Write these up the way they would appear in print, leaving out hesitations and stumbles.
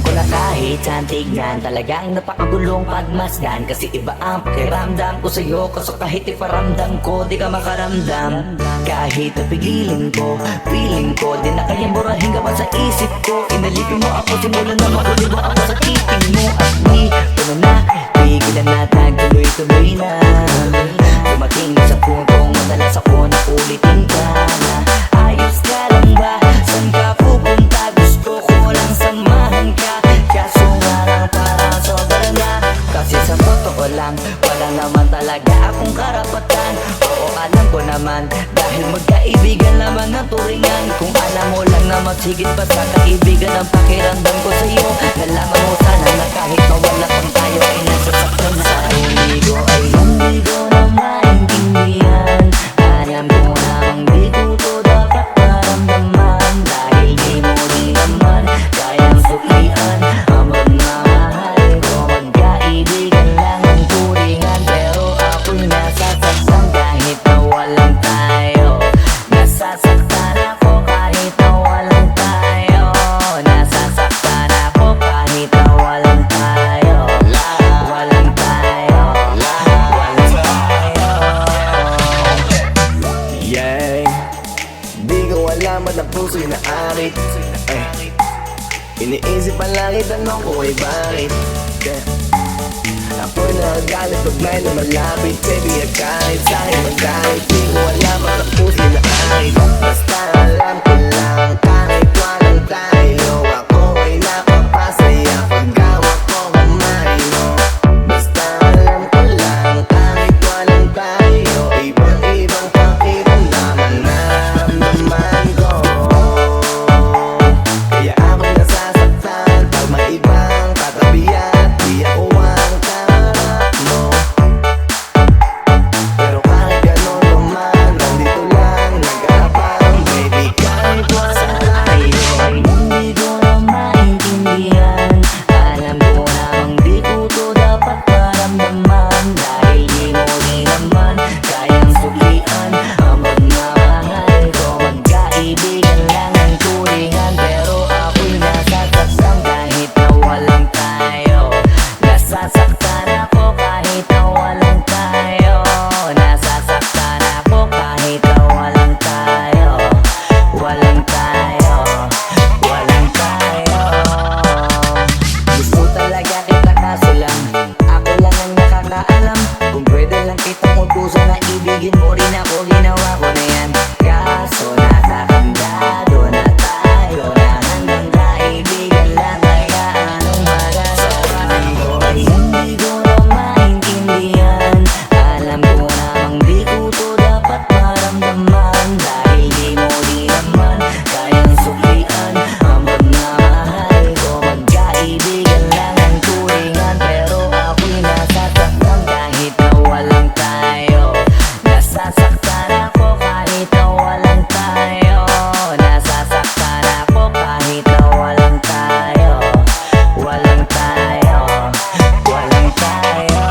ko na kahit saan tignan, talagang napakagulong pagmasdan. Kasi iba ang pakiramdam ko sa'yo, kaso kahit iparamdam ko di ka makaramdam. Kahit napigilin ko, feeling ko di na kayang burahin ka pa sa isip ko. Inalipin mo ako, simulan na makuliw ako sa titing mo. At di ko na pigilan na nagtuloy-tuloy na. Dumating sa puntong madalas ako na ulitin ka na. Ayos ka lang ba? Saan ka pupunta? Gusto ko lang samahan ka, kaso nga lang parang sobra na. Kasi sa totoo lang, wala naman talaga akong karapatan. Oo, alam ko naman, dahil magkaibigan naman ang turingan. Kung alam mo lang na mas higit pa sa kaibigan ang pakiramdam ko sa'yo. Nalaman mo sana na kahit mawala pang tayo ay nasasaktan sa hindi ko ay hindi ko na maintindihan. Alam ko namang di ko to dapat maramdaman, dahil di mo di naman kayang suklian ang pagmamahal ko. Magkaibigan lang ang turingan, pero ako'y nasasaktan kahit na walang tayo. Nasasaktan ako kahit na walang tayo. Nasasaktan ako kahit na walang tayo. Walang tayo. Walang tayo. Yeah, di ko alam at ang puso'y naarit. Iniisip ang langit, tanong ko ay bakit? Ako'y nagagalit pag may lumalapit. Baby, kahit sa'kin magalit. Di ko alam at ang puso'y naarit. Basta alam ko lang kahit walang tayo, ako ay napapasaya pag hawak ko kamay mo. Basta alam ko lang kahit walang tayo, ibang-ibang pakiramdam ang nararamdaman ko. Kaya ako'y nasasaktan pag may ibang katabi at di ako ang kaharap mo. Pero kahit gano'n naman, nandito lang nag-aabang. Baby, kahit walang tayo, Hindi ko na maintindihan. Alam ko namang di ko to dapat maramdaman, dahil di mo di naman kayang suklian ang pagmamahal ko. Magkaibigan lang ang turingan, pero ako'y nasasaktan kahit na walang tayo. Nasasaktan ako kahit na walang tayo. Nasasaktan ako kahit na walang tayo. Walang tayo. Walang tayo. Gusto talaga kita kaso lang ako lang ang nakakaalam. Kung pwede lang kitang utusan na ibigin mo rin ako, ginawa ko na yan. Kaso nakakandado na tayo na hanggang kaibigan lang. Kaya anong magagawa ko ay hindi ko na maintindihan. Alam ko namang di ko to dapat maramdaman, dahil di mo di naman kayang suklian ang pagmamahal ko. Magkaibigan lang ang turingan, pero ako'y nasasaktan kahit na walang tayo. Nasasaktan ako kahit na walang tayo. Nasasaktan ako kahit na walang tayo. Walang tayo. Walang tayo.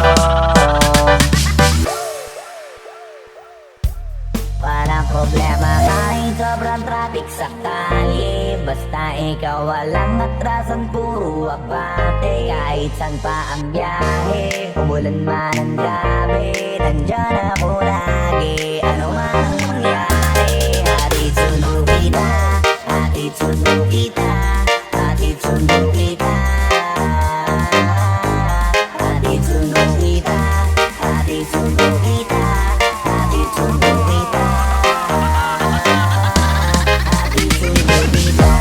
Walang problema kahit sobrang traffic sa kalye. Basta ikaw walang atrasan, puro abante. Kahit saan pa ang biyahe, umulan man ang gabi, nandyan ako lagi. Ano man ang mangyari, hatid sundo kita. Hatid sundo kita. Hatid sundo kita. Hatid sundo kita. Hatid sundo kita. Hatid sundo kita. Hatid sundo kita.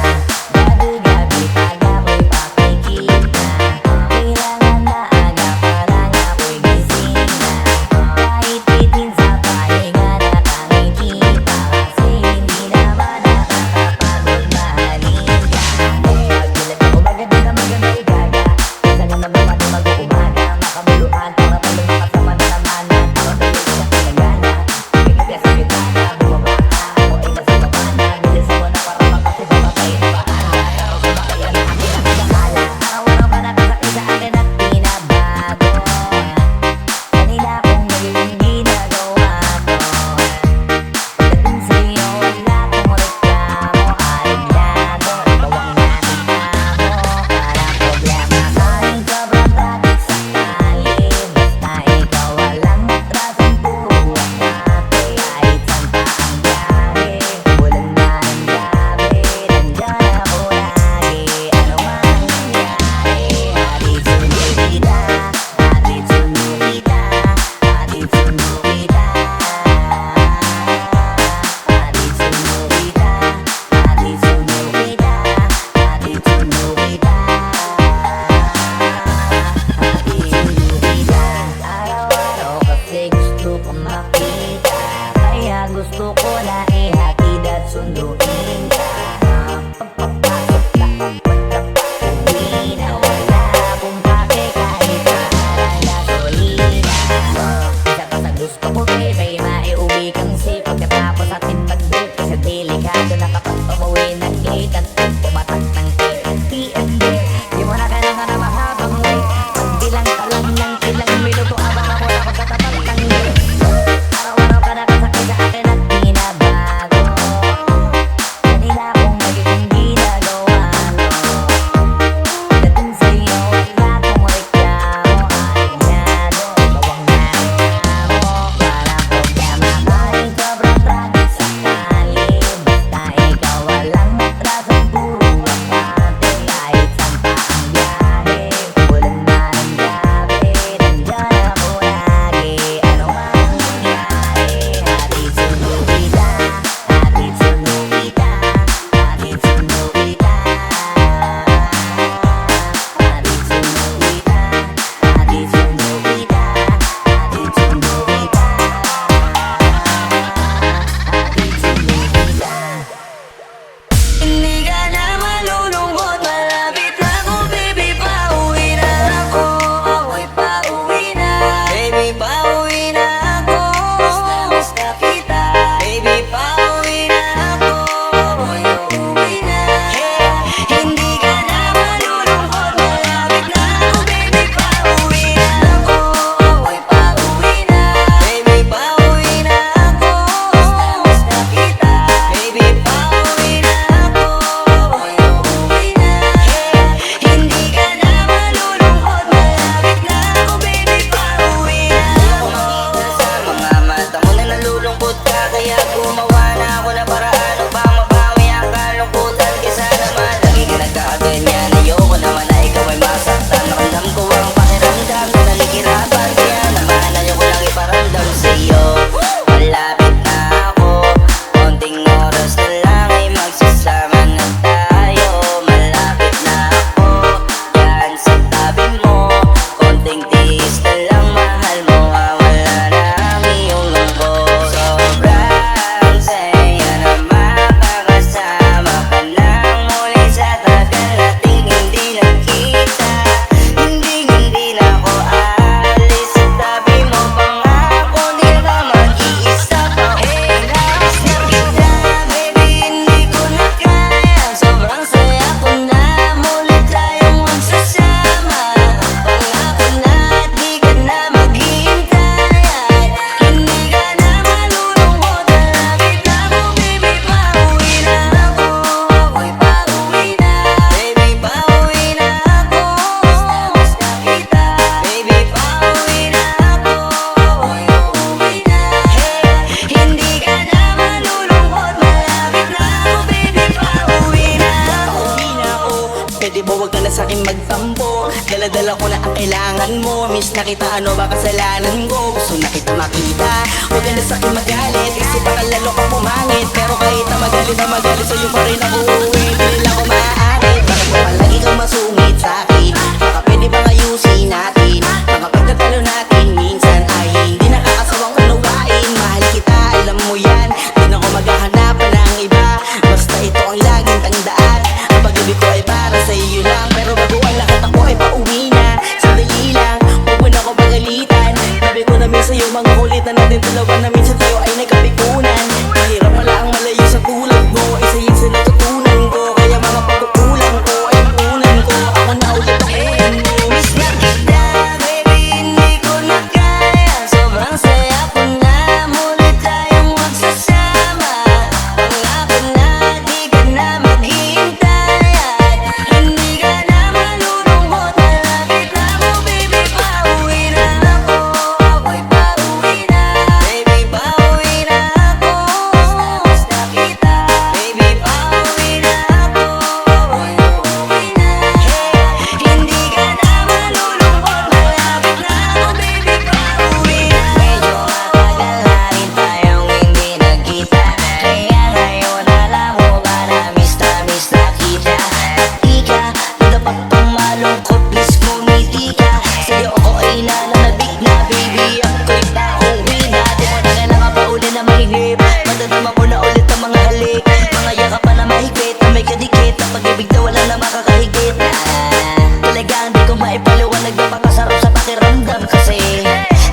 Gabi-gabi pag ako'y pakikita, kailangan na aga pa lang ako'y gising na. Kahit bitin sa pahinga nakangiti pa, kasi hindi naman nakakapagod mahalin ka. pwede ba wag ka na sa'kin magtampo? Dala-dala ko na ang kailangan mo. Miss na kita, ano ba kasalanan ko? Gusto na kita makita, huwag ka na sa'kin magalit, kasi baka lalo ka pumangit. Pero kahit na magalit sa'yo pa rin ako uuwi. Hindi nila ako maaari, bakit ba palagi kang masungit sa'kin? Baka pwede bang ayusin natin? Baka pagkatalo natin minsan ay hindi nakakasawang unawain. Mahal kita, alam mo yan, di na ako maghahanapan ng iba. Basta ito ang laging tandaan, ang pag-ibig ko ay para sa iyo lang. Pero bago ang lahat ako ay pauwi na. Sandali lang, huwag mo na akong pagalitan. Sabi ko namin sa'yo, mga kulit na natin dalawa na minsan tayo ay nagkapikunan. Mahirap pala ang malayo sa tulad mo, isa yun sa natutunan ko. Kaya mga pagkukulang ko ay punan ko, ako na ulit ang ulan mo. Miss na kita, baby, hindi ko na kaya. Sobrang saya ko na, muli tayong magsasama. Pangako na, di ka na maghihintay. At hindi ka na malulungkot. Malapit na ako, baby, pauwi na ako. Ako'y pauwi na, baby, pauwi na ako. Miss na kita, baby, pauwi na ako. Ako'y uuwi na. Hindi ka na malulungkot. Malapit na ako, baby, pauwi na. Medyo matagal na rin tayong hindi nagkita, kaya ngayon alam mo ba na miss na kita. At ika, dapat pang malungkot, please ngumiti ka. Sa'yo ako ay nananabik na, baby, ako'y pauwi na. Di mo na kailangan pa uli na mahigip, madadama mo na ulit ang mga halik. Mga yakap pa na mahigpit, na may kadikit, ang pag-ibig na wala na makakahigit. Talagang di ko maipaliwanag na pakasarap sa pakiramdam, kasi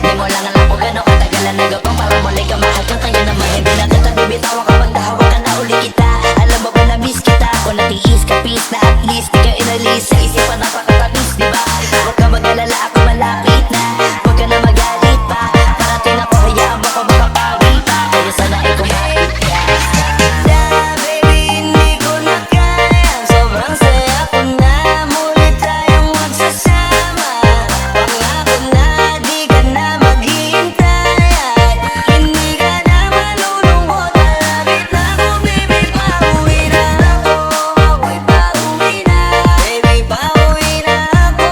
di mo lang alam kung gano'ng katagal na nagapang para muli ka mahal kang kaya naman. Hindi na kita bibitawan kapag nahawakan na uli kita. Alam mo ba na miss kita, kung natiis ka peace na at least di ka inalis sa isipan napakatamis, di ba? Huwag ka mag-alala, ako malapit na, huwag ka na magalit pa. Parating ako, hayaan mo ko makapawi pa, kaya sana ay kumapit ka. Baby, hindi ko na kaya, sobrang saya ko na, muli tayong magsasama. Pangako na, di ka na maghihintay. At hindi ka na malulungkot. Malapit na ako, baby, pauwi na ako. Ako'y pauwi na, baby, pauwi na ako.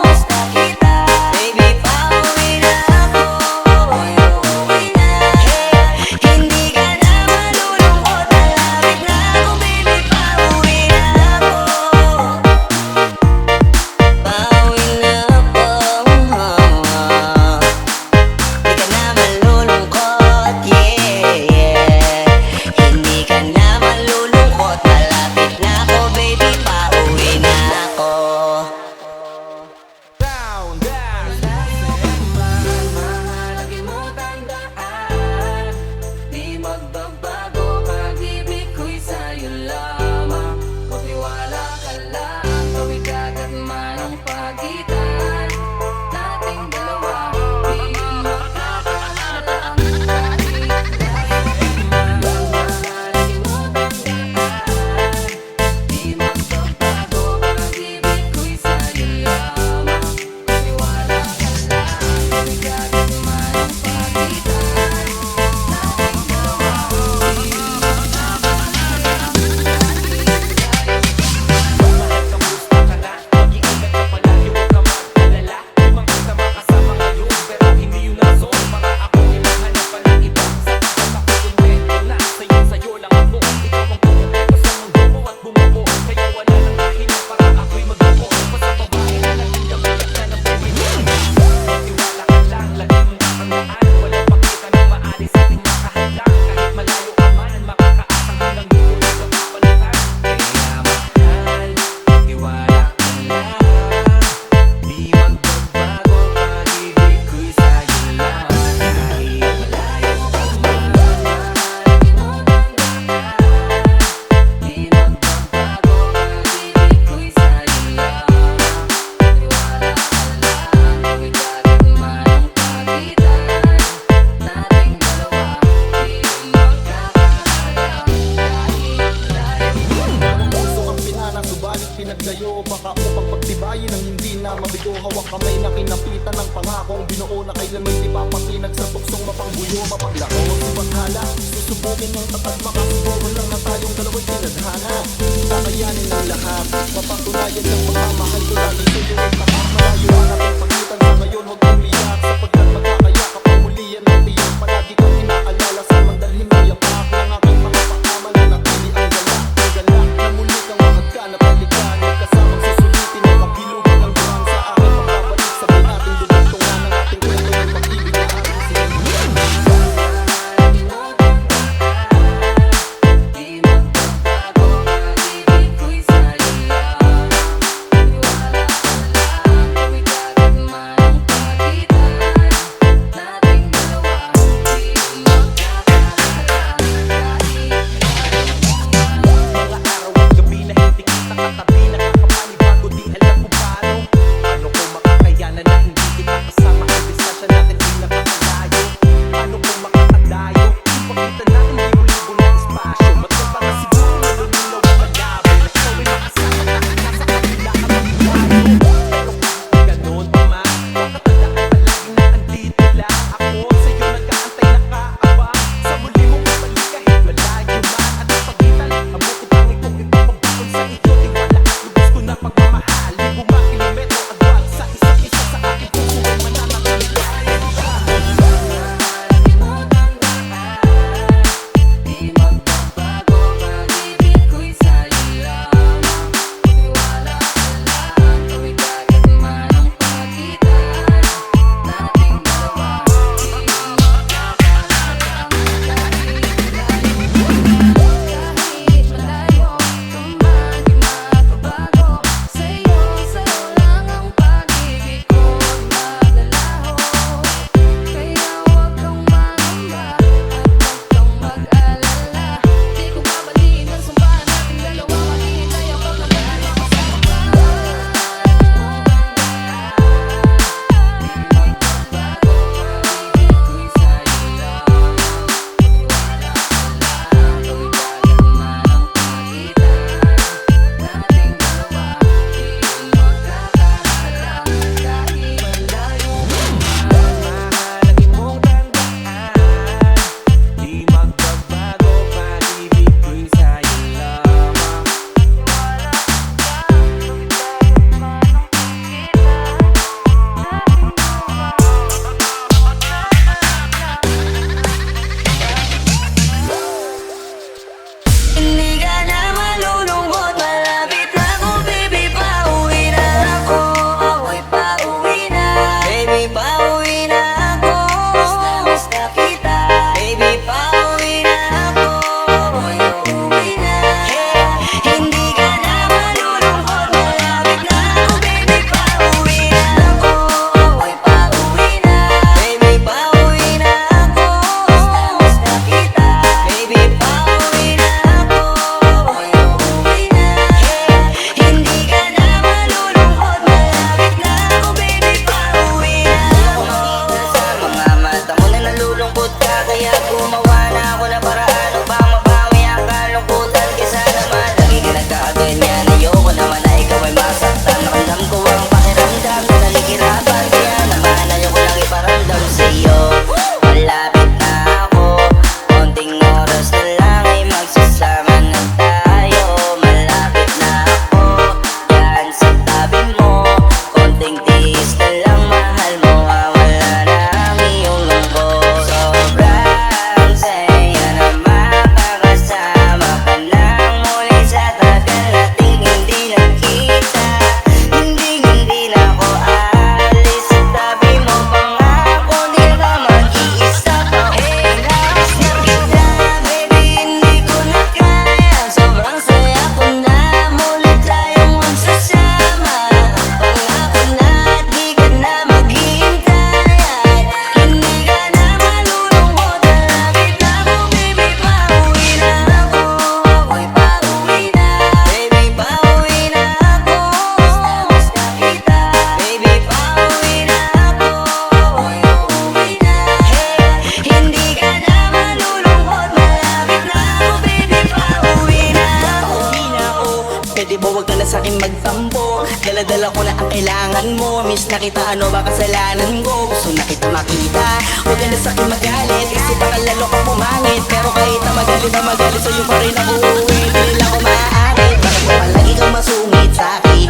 Miss na kita, baby, pauwi na ako. Ako'y uuwi na. Hindi ka na malulungkot. Malapit na ako, baby, pauwi na ako. Pauwi na ako. Di ka na malulungkot, yeah. Hindi ka na malulungkot. Malapit na ako, baby, pauwi na ako. Lagi mo tandaan, di magbabago, pag-ibig ko'y sa'yo lamang. Magtiwala ka lang, gawin agad man ang pagitan nating dalawa. Di yun makakaalam, kahit layo man. Lagi mo tandaan, di magbabago, pag-ibig ko'y sa'yo lamang. Magtiwala ka lang, gawin agad man ang pagitan nating dalawa. Di yun pinaglayo baka upang pagtibayin ang hindi na mabigo. Hawak kamay na kinapitan ng pangakong binuo na kailan may di papakinag sa tuksong mapangbuyo. Mapaglako magsibathala, susubukin ng tatag, makasuburo lang na tayong dalawa'y tinadhana. Kakayanin ng lahat, mapatuloy bayad ng pagmamahal ko lagi sa'yo ay tapat. Malayo ang ating pagitan sa ngayon, huwag kang liyak sapagkat magkakayakap ang muli yan ang tiyak. Palagi kong inaalala sa mandalhin ng yapak ng aking mga pakama na nakili ang galak na muli kang mahagkan at balikan. Kasamang susulitin ang kabilugan ng buwan sa aking pagbabalik. Sabay natin dudugtungan ang ating kwento ng pag-ibig na ating sinimula. Mga araw at gabi na hindi kita katabi, nakakapanibago di alam kung paano. Paano ko makakayanan na hindi kita kasama? Ang distansya natin di napakalayo. Paano ko makakadayo? Ipakita natin libo-libo ng espasyo. Matang pa nga siguro na lumulaw ang malabo, na ikaw ay makasama kahit nasa kanila ka maglayo. Pero kahit ganun pa man, makatandaan palagi na andito lang ako. Sa'yo nag-aantay nakaabang, sa muli mong babalik kahit malayo man. At ang pagitan, ang bukod pangit kong ipapabukon sa iyo. Tiwala at lubos ko na pagmamahal, libong kilometro agwat sa isa't isa sa aking puso ay mananatili. Mahalagin mong tandaan, di magbabago pag-ibig ko'y sa'yo lamang. Hindi ka na malulungkot, malapit na ako, baby, pauwi na ako. Ako'y pauwi na, baby, pauwi na ako. Miss na kita, baby, pauwi na ako. Ako'y uuwi na. Hindi ka na malulungkot, malapit na ako, baby, pauwi na ako. Ako'y pauwi na, baby, pauwi na ako. Miss na kita, baby, pauwi na ako. Ako'y uuwi na. Hindi ka na malulungkot, malapit na ako, baby, pauwi na ako. Sa mga mata mo na nalulungkot ka, kaya gumawa na ako na paraan upang mabawi ang kalungkutan. Kaysa naman lagi ka nagkakaganyan, ayoko naman na ikaw ay masaktan. Alam ko ang pakiramdam na naghihirapan, kaya naman ayoko lang iparamdam sa'yo. Malapit na ako, konting oras na lang ay magsasama na tayo. Malapit na ako, yan sa tabi mo. Konting tiis na lang, mahal mo, mawala na ang iyong lungkot. Sobrang saya na makakasama ka nang muli sa tagal nating hindi nagkita. Hindi na ako aalis sa tabi mo, pangako di ka mag-iisa pa. Miss na kita, baby, hindi ko na kaya. Sobrang saya ko na muli tayong magsasama. Pangako na di ka na maghihintay. Hindi ka na malulungkot, malapit na ako, baby, pauwi na ako. Ako'y pauwi na, baby, pauwi na ako. Miss na kita, baby, pauwi na ako. Ako'y uuwi na. Hindi ka na malulungkot, malapit na ako, baby, pauwi na ako. Pauwi na ako, pwede ba wag ka na sa'kin magtampo? Dala-dala ko na ang kailangan mo. Miss na kita, ano ba kasalanan ko? Gusto na kita makita, huwag ka na sa'kin magalit, kasi baka lalo ka pumangit. Pero kahit na magalit, sa'yo pa rin ako uuwi. Di nila ko maaari, bakit mo palagi kang masungit sa'kin?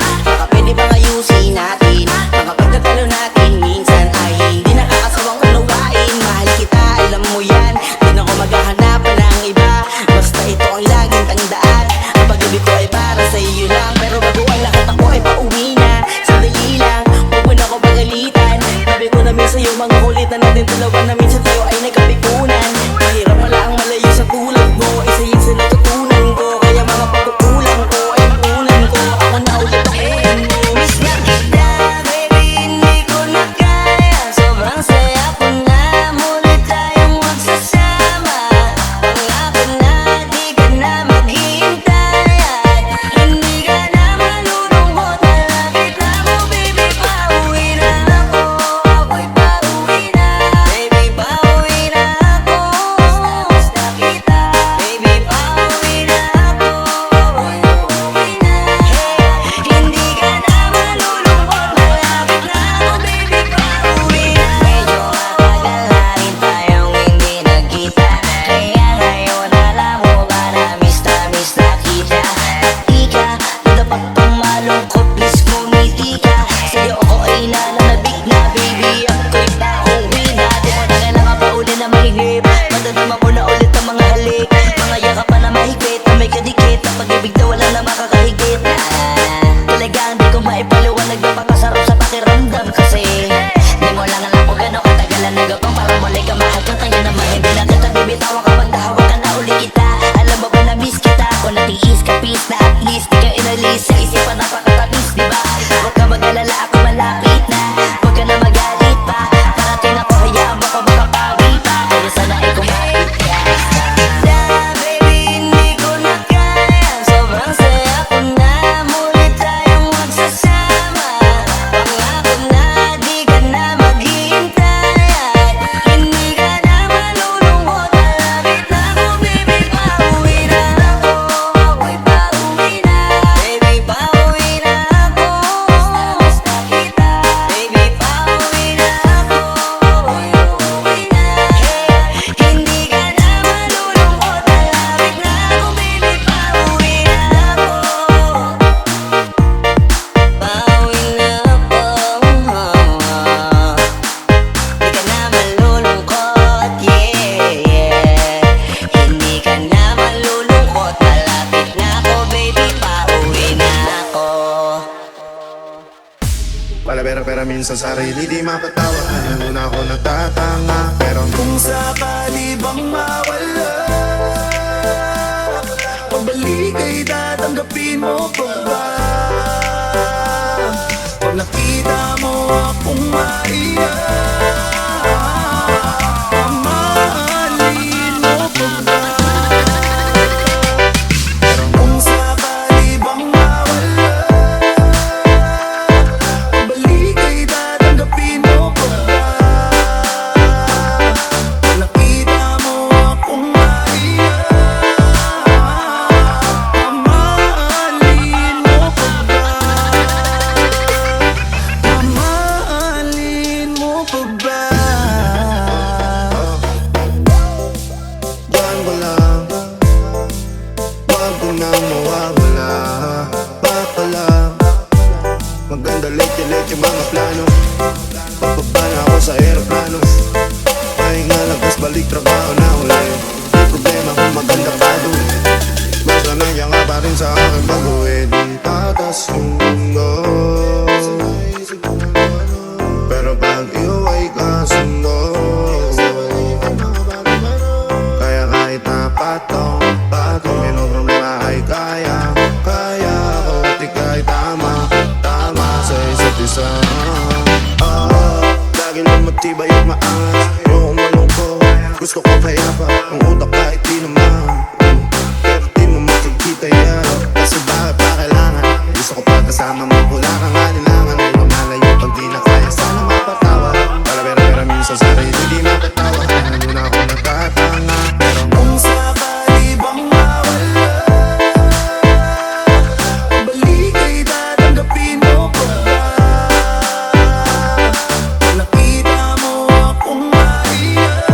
Na at least di ka inalis sa isipan napakatamis, diba? Huwag ka mag-alala, ako malapit na. Huwag ka na magalit pa. Parating ako, hayaan mo ko makapawi pa. Kaya sana ay kumapit ka. Baby, hindi ko na kaya. Sobrang saya ko na. Muli tayong magsasama. Pangako na di ka na maghihintay. At hindi ka na malulungkot. Malapit na ako, baby, pauwi na ako. Ako'y pauwi na. Baby, pauwi na ako. Miss na kita. Baby, pauwi na ako. Ako'y uuwi na. Hindi ka na malulungkot. Malapit na ako, baby, pauwi na ako. Pauwi na ako. Di ka na malulungkot, yeah. Hindi ka na malulungkot. Malapit na ako, baby, pauwi na ako. Pera minsan sarili di mapatawa. Ano na ako nagtatanga. Pero kung sakali bang mawala, pabalik ay tatanggapin mo pa ba? Pag nakita mo akong maiyak, mamahalin mo pa ba? Pero kung sakali bang mawala, balik ay tatanggapin mo pa ba? Pag nakita mo akong maiyak, mamahalin mo pa ba? Mamahalin mo pa ba? Diyan ko lang, wag ko nang mawawala. Baka lang maganda late yung mga plano. Pagbaba na ako sa aeroplano, pahinga lang tas balik trabaho na uli. Di problema kung maganda pa doon. Basta nandiyan ka pa rin sa akin bago di tatas yung mundo. Pero pag iuwi ka sundo, kaya kahit na patong may problema ay kaya ako at ika'y tama sa isa't isa. Lagi lang matibay at maangas. Ayokong malungkot, gusto ko payapa. Ang utak kahit di naman, pero di mo makikita yan. Kasi bakit pa kailangan? Gusto ko pagkasama mo, wala kang alinlangan. Ay lumalayo pag di na kaya, sana mapatawa. Pera minsan sarili di mapatawa. Ano na ako nagtatanga. Pero kung sakali bang mawala, balik ay tatanggapin mo pa ba? Pag nakita mo akong maiyak,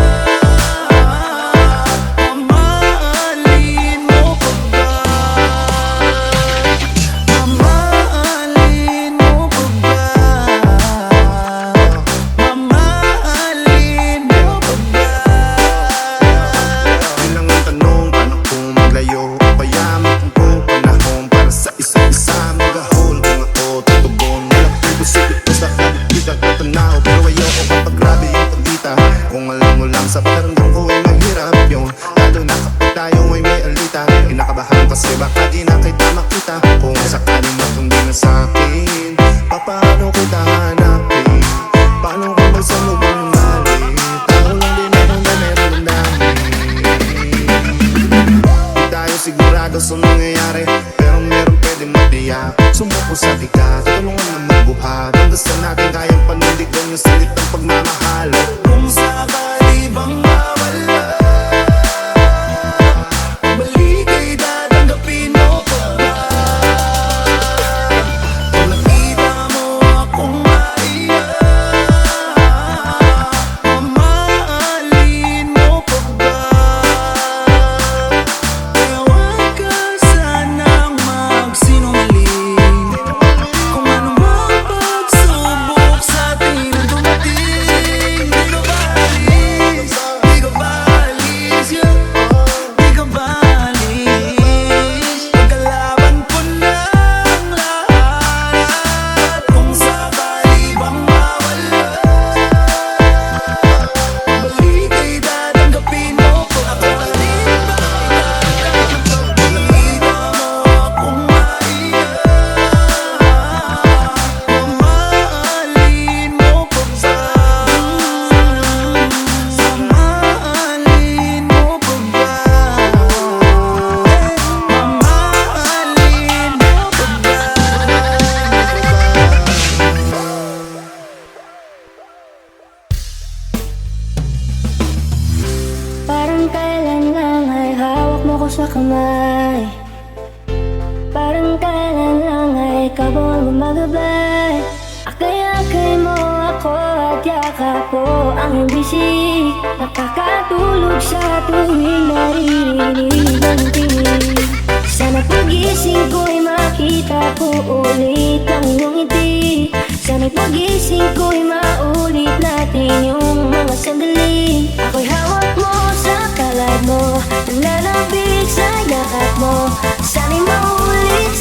gabay. Akay-akay mo ako at yakap ko ang iyong bisig. Nakakatulog sa tuwing naririnig ang tinig. Sana pagising ko'y makita ko ulit ang iyong ngiti. Sana'y pagising ko'y maulit natin yung mga sandali. Ako'y hawak mo sa kalad mo, nalalapit sa yakap mo. Sana'y maulit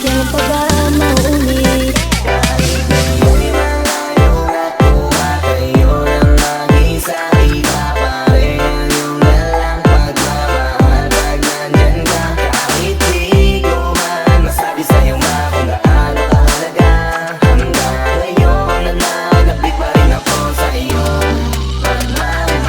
yan pa ba maulit? Kahit ngayon malayo na ko at kayo lang mag-isa, iba pa rin ang iyong nalang pagmamahal pag nandyan ka. Kahit di ko man masabi sa'yo kung gaano kahalaga, hanggang ngayon nananabik pa rin ako sa iyong pagmamahal.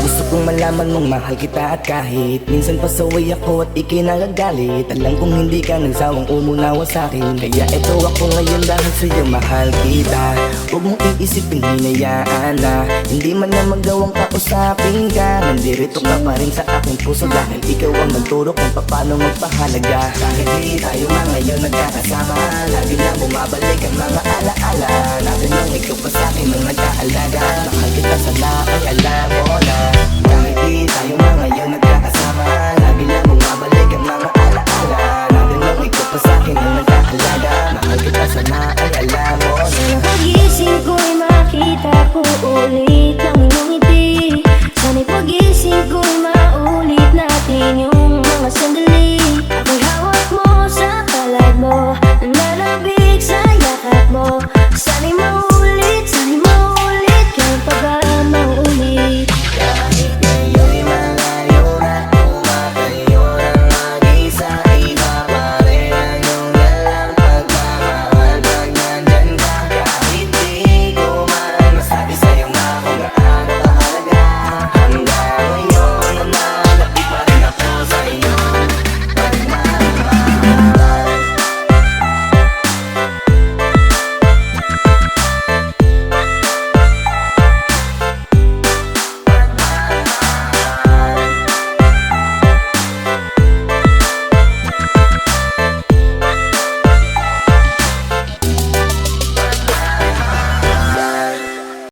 Gusto kong malaman mong mahal kita at kahit minsan pasaway ako at ikinagagalit, alam kong hindi ka nagsawang umunawa sa'kin. Kaya eto ako ngayon dahil sa'yo mahal kita. Huwag mong iisipin hinayaan na hindi man na magawang kausapin ka. Nandirito ka pa rin sa aking puso dahil ikaw ang nagturo kung paano magpahalaga. Kahit di tayo man ngayon nagkakasama, lagi na bumabalik ang mga alaala natin lang ikaw pa sa'kin ang nag-aalaga. Mahal kita sana ay alam mo na.